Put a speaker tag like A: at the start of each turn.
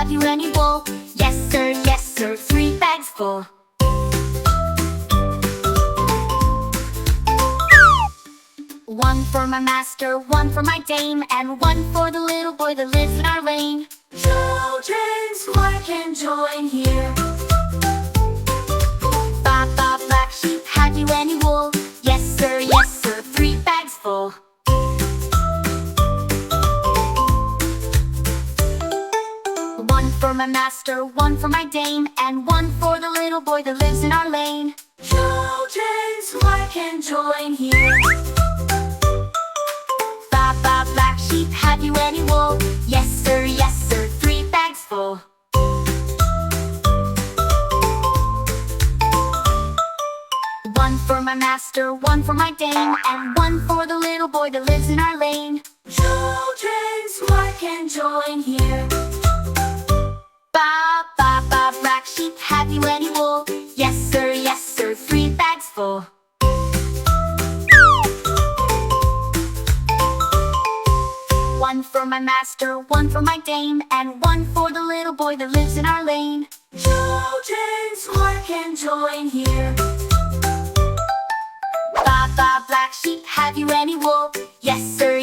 A: have you any wool? Yes sir, 3 bags full. One for my master, one for my dame, and one for the little boy that lives in our lane. Children's work and join here. Baa Baa Black Sheep, have you any wool? Yes sir, 3 bags full. One for my master, one for my dame, and one for the little boy that lives in our lane. Children's work and join here. Baa Baa Black Sheep, have you any wool? Yes sir, 3 bags full. One for my master, one for my dame, and one for the little boy that lives in our lane. Children's work and join here. Baa Baa Black Sheep, have you any wool? Yes sir, 3 bags full. One for my master, one for my dame, and one for the little boy that lives in our lane. Children's work and join here. Baa Baa Black Sheep, have you any wool? Yes sir,